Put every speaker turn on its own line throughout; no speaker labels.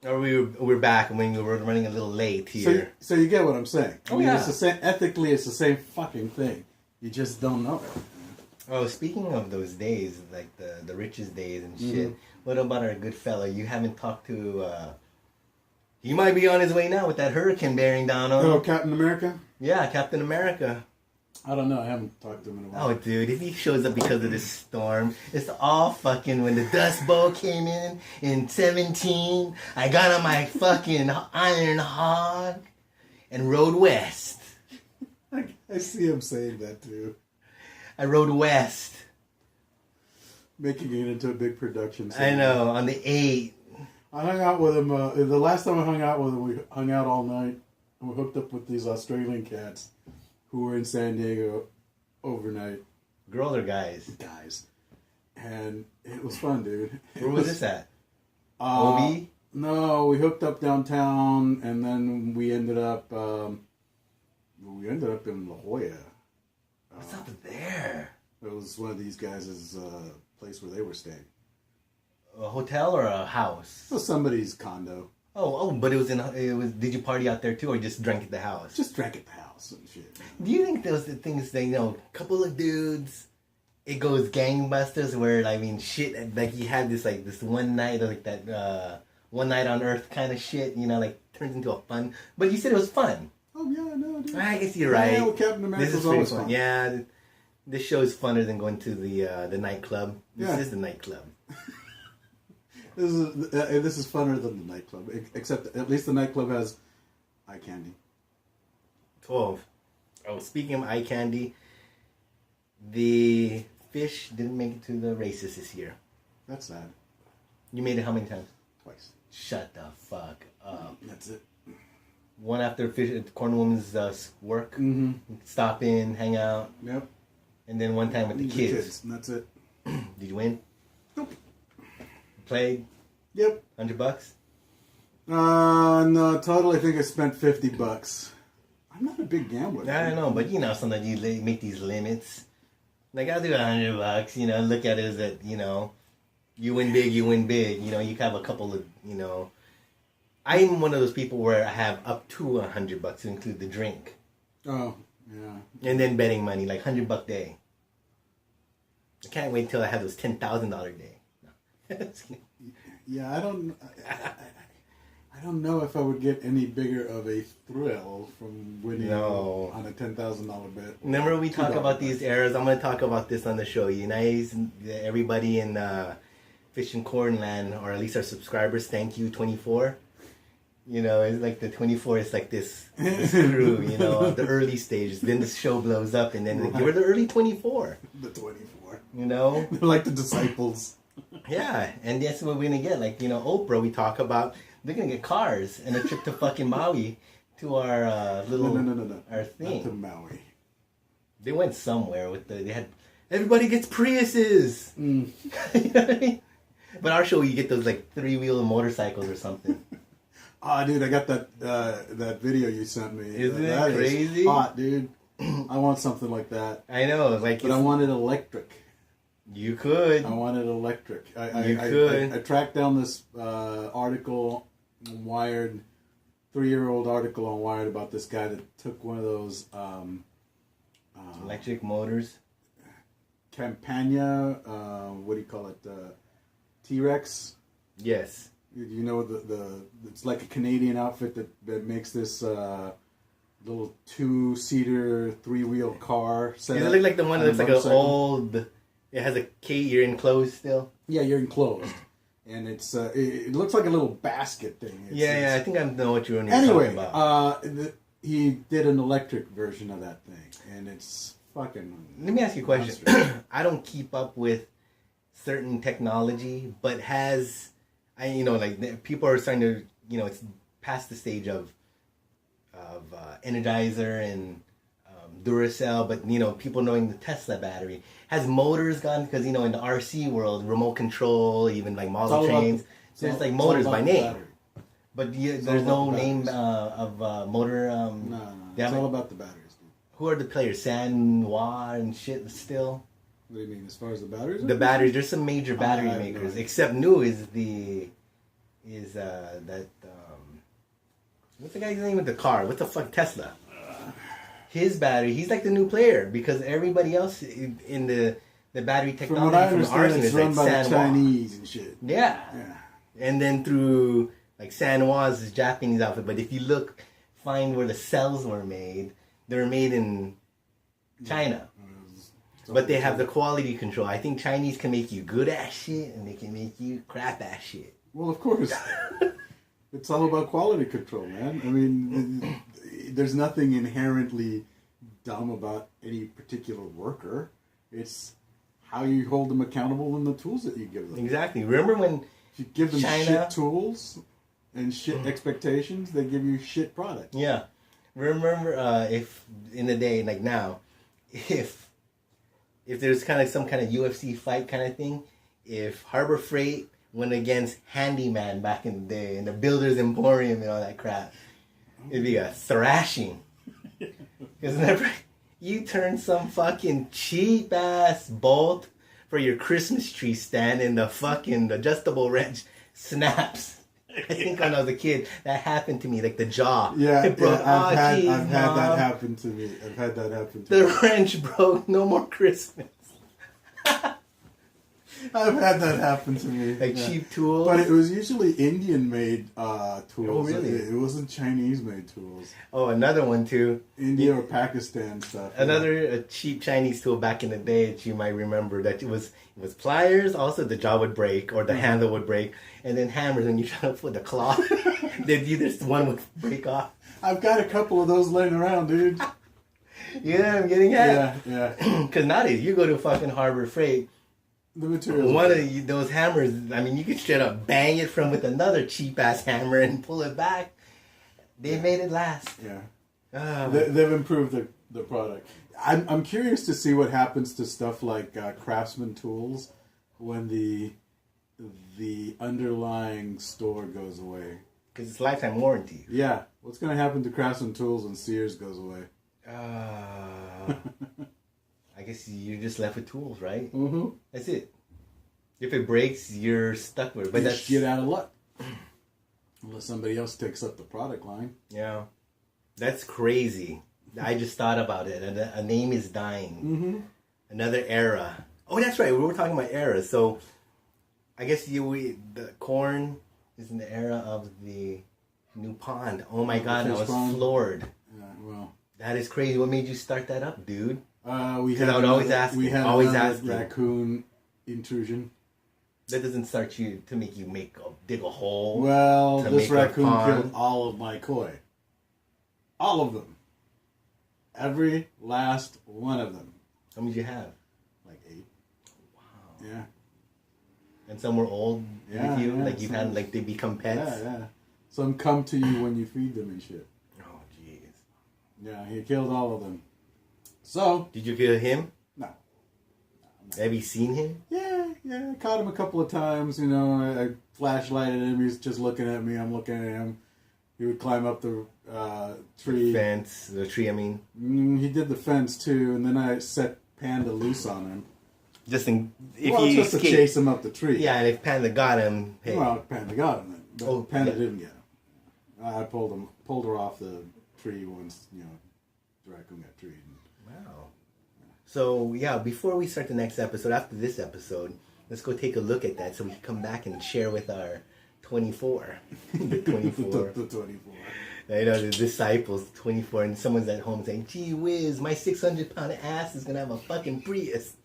Or we're back when we were running a little late here.
So you get what I'm saying.
Oh, yeah.
It's the same, ethically, it's the same fucking thing. You just don't know it.
Oh, speaking of those days, like the richest days and shit, what about our good fella? You haven't talked to... he might be on his way now with that hurricane bearing down on him.
Oh, Captain America?
Yeah, Captain America.
I don't know. I haven't talked to him in a while.
Oh, dude, if he shows up because of this storm, it's all fucking when the Dust Bowl came in 17, I got on my fucking Iron Hog and rode west.
I see him saying that too.
I rode west.
Making it into a big production.
I know, on the 8.
I hung out with him. The last time I hung out with him, we hung out all night. And we hooked up with these Australian cats who were in San Diego overnight.
Girls or guys?
Guys. And it was fun, dude.
Where was this at? OB?
No, we hooked up downtown, and then we ended up in La Jolla.
What's up there?
It was one of these guys' place where they were staying.
A hotel or a house?
It was somebody's condo.
Oh, but it was. Did you party out there too, or just drank at the house?
Just drank at the house and shit.
Do you think those things that, a couple of dudes, it goes gangbusters where, I mean, shit, like you had this one night, like that one night on Earth kind of shit, like turns into a fun, but you said it was fun.
Oh, yeah, no, dude.
I guess you're right.
Yeah, well, Captain America was always fun.
Yeah, this show is funner than going to the nightclub. This is the nightclub.
This is funner than the nightclub, except at least the nightclub has eye candy.
12. Oh, speaking of eye candy, the fish didn't make it to the races this year.
That's sad.
You made it how many times?
Twice.
Shut the fuck up.
That's it.
One after Corner Woman's work.
Mm-hmm.
Stop in, hang out.
Yep.
And then one time with the kids.
And that's it.
Did you win?
Nope.
Played?
Yep.
$100?
No, total I think I spent $50. I'm not a big gambler.
I don't know, but sometimes you make these limits. Like, I'll do $100, look at it as that, you win big, you win big. You have a couple of, I'm one of those people where I have up to $100 to include the drink.
Oh, yeah.
And then betting money, like $100 day. I can't wait till I have those $10,000 day. No.
Yeah, I don't know if I would get any bigger of a thrill from winning on a $10,000 bet.
Remember we talk about these errors? I'm going to talk about this on the show. Everybody in Fish and Corn Land, or at least our subscribers, thank you, 24. It's like the 24 is like this screw, of the early stages. Then the show blows up, and then we're the early 24.
The 24.
They're
like the disciples.
Yeah, and that's what we're going to get. Like, Oprah, we talk about, they're going to get cars and a trip to fucking Maui to our little,
No.
our thing.
Not to Maui.
They went somewhere they had, everybody gets Priuses.
Mm.
You know what I mean? But our show, you get those like 3-wheel motorcycles or something.
Oh, dude, I got that video you sent me.
Isn't it
that
crazy?
Is hot, dude. I want something like that.
I know,
but I want it electric.
You could.
I want it electric.
You could.
I tracked down this article on Wired, 3-year-old article on Wired about this guy that took one of those
electric motors.
Campania, what do you call it? T-Rex.
Yes.
You know the it's like a Canadian outfit that makes this little 2-seater 3-wheel car.
Does it look like the one that looks like an old? It has a key. You're enclosed still.
Yeah, you're enclosed, and it's it looks like a little basket thing.
I think I know what you're
anyway,
talking about.
He did an electric version of that thing, and it's fucking.
Let me ask you a question. I don't keep up with certain technology, but people are starting to, it's past the stage of Energizer and Duracell, but people knowing the Tesla battery. Has motors gone? Because in the RC world, remote control, even like model trains, there's like motors by name. But there's no name of motor.
No, it's all about the batteries, dude.
Who are the players? Sanwa and shit still?
What do you mean, as far as the batteries?
The batteries, there's some major battery makers. Except New is the is that what's the guy's name with the car? What the fuck, Tesla? His battery, he's like the new player because everybody else in the battery
From what I
technology from
understand,
Arson
it's
is
run
like
by the
Sanwa.
Chinese and shit.
Yeah.
Yeah.
And then through like Sanwa's is Japanese outfit, but if you look, find where the cells were made, they were made in China. But they have the quality control. I think Chinese can make you good ass shit and they can make you crap ass shit.
Well, of course. It's all about quality control, man. I mean, there's nothing inherently dumb about any particular worker. It's how you hold them accountable and the tools that you give them.
Exactly. Remember when
If you give them
China-
shit tools and shit expectations, they give you shit product.
Yeah. Remember if in the day like now, if there's kind of some kind of UFC fight kind of thing, if Harbor Freight went against Handyman back in the day and the Builders Emporium and all that crap, it'd be a thrashing. Because never you turn some fucking cheap ass bolt for your Christmas tree stand and the fucking adjustable wrench snaps. I think when I was a kid, that happened to me, like the jaw.
Yeah,
It broke.
I've had
Mom.
that happen to me. I've had that happen to
The
me.
wrench broke. No more Christmas.
I've had that happen to me.
Like
yeah.
cheap tools.
But it was usually Indian-made tools.
Oh, really?
It wasn't Chinese-made tools.
Oh, another one too.
India or Pakistan stuff. yeah.
Another cheap Chinese tool back in the day that you might remember that it was pliers. Also, the jaw would break or the handle would break, and then hammers when you try to put the claw. then either one would break off.
I've got a couple of those laying around, dude.
Yeah, I'm getting at.
Yeah.
Because nowadays you go to fucking Harbor Freight.
The materials.
One of those hammers, I mean, you could straight up bang it from with another cheap ass hammer and pull it back. They made it last.
Yeah.
Oh.
They've improved the product. I'm curious to see what happens to stuff like Craftsman tools when the underlying store goes away.
Because it's lifetime warranty.
Yeah. What's going to happen to Craftsman tools when Sears goes away?
I guess you're just left with tools, right?
Mm-hmm.
That's it. If it breaks, you're stuck with it. But
You're
that's
shit out of luck. Unless somebody else takes up the product line.
yeah, that's crazy. I just thought about it. A name is dying.
Mm-hmm.
Another era. Oh, that's right. We were talking about eras. So, I guess the corn is in the era of the new pond. Oh my god, I
fish
was
pond.
floored.
Yeah, well.
That is crazy. What made you start that up, dude?
We had
I would always
another-
ask
We
you,
had
always
another
ask you.
raccoon intrusion.
That doesn't start you to make you dig a hole.
Well,
to
this
make a
raccoon
pond.
killed all of my koi. All of them. Every last one of them.
How many did you have?
Like 8.
Wow.
Yeah.
And some were old
Yeah,
with you?
yeah,
Like you've
some-
had, like they become pets?
Yeah. Some come to you when you feed them and shit.
Oh, jeez.
Yeah, he killed all of them. So,
Did you kill him?
no.
Have you seen him?
Yeah, I caught him a couple of times, you know, I flashlighted him, he's just looking at me, I'm looking at him. He would climb up the tree.
Fence, the tree, I mean.
He did the fence too, and then I set Panda loose on him.
Just in, if
Well,
he
just to
escaped.
chase him up the tree.
Yeah, and if Panda got him, hey.
Well, Panda got him, but
Oh,
Panda
yeah.
didn't get him. I pulled her off the tree once, you know, the raccoon got treed.
Wow. So, yeah, before we start the next episode, after this episode, let's go take a look at that so we can come back and share with our 24. The 24.
the 24.
I know, the disciples, 24, and someone's at home saying, gee whiz, my 600-pound ass is going to have a fucking Prius.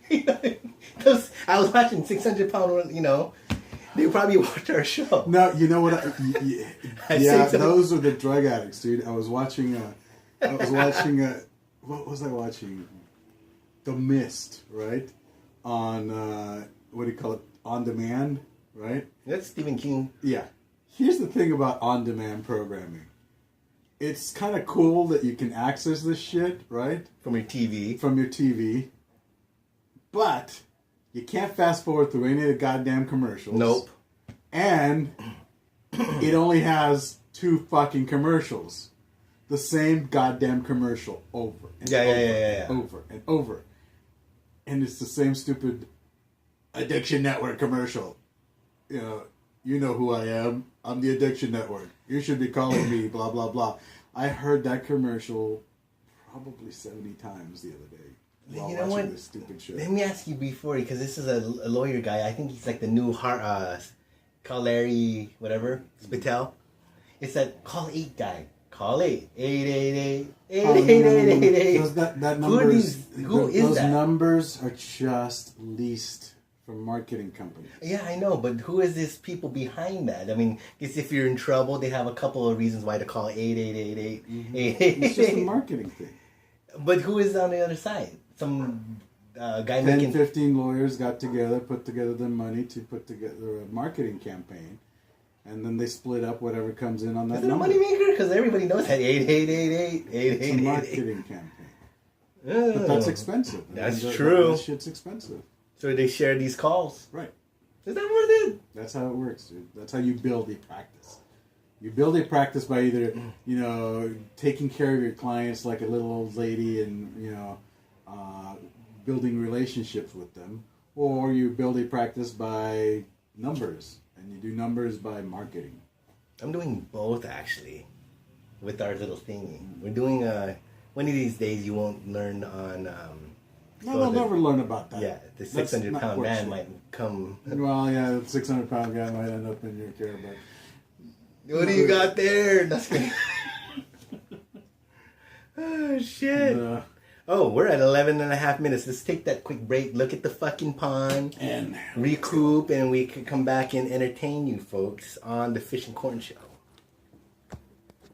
Because I was watching 600-pound, you know, they probably watch our show.
No, you know what?
I
Yeah,
think so.
those are the drug addicts, dude. I was watching. What was I watching? The Mist, right? On what do you call it? On demand, right?
That's Stephen King.
Yeah. Here's the thing about on demand programming. It's kind of cool that you can access this shit, right?
From your TV.
From your TV. But you can't fast forward through any of the goddamn commercials.
Nope.
And it only has 2 fucking commercials. The same goddamn commercial over and
Yeah.
over and over. And it's the same stupid Addiction Network commercial. You know, You know who I am. I'm the Addiction Network. You should be calling me, blah, blah, blah. I heard that commercial probably 70 times the other day while
You know
watching
what?
this stupid show.
Let me ask you before, because this is a lawyer guy. I think he's like the new Larry, whatever, Spital. It's that call 8 guy. Call 8. 888.
That numbers,
Who is
those
that?
numbers are just leased from marketing companies.
Yeah, I know, but who is this people behind that? I mean, guess if you're in trouble, they have a couple of reasons why to call 8888.
It's just a marketing thing.
But who is on the other side? Some guy
10,
making
15 lawyers got together, put together the money to put together a marketing campaign, and then they split up whatever comes in on that
Is it a
number.
moneymaker? Because everybody knows that 8888.
It's a marketing campaign. But that's expensive.
That's
That
true.
That shit's expensive.
So they share these calls.
Right.
Is that what it is?
That's how it works, dude. That's how you build a practice. You build a practice by either, taking care of your clients like a little old lady and, building relationships with them, or you build a practice by numbers, and you do numbers by marketing.
I'm doing both, actually, with our little thingy. We're doing, one of these days you won't learn on...
No, they'll never learn about that.
Yeah, the
That's
600-pound
not
man
what
might come...
Well, yeah, the 600-pound guy might end up in your care, but...
What do you got there? That's good. Oh, shit. Oh, we're at 11 and a half minutes. Let's take that quick break. Look at the fucking pond.
And
Recoup, and we can come back and entertain you folks on the Fish and Corn Show.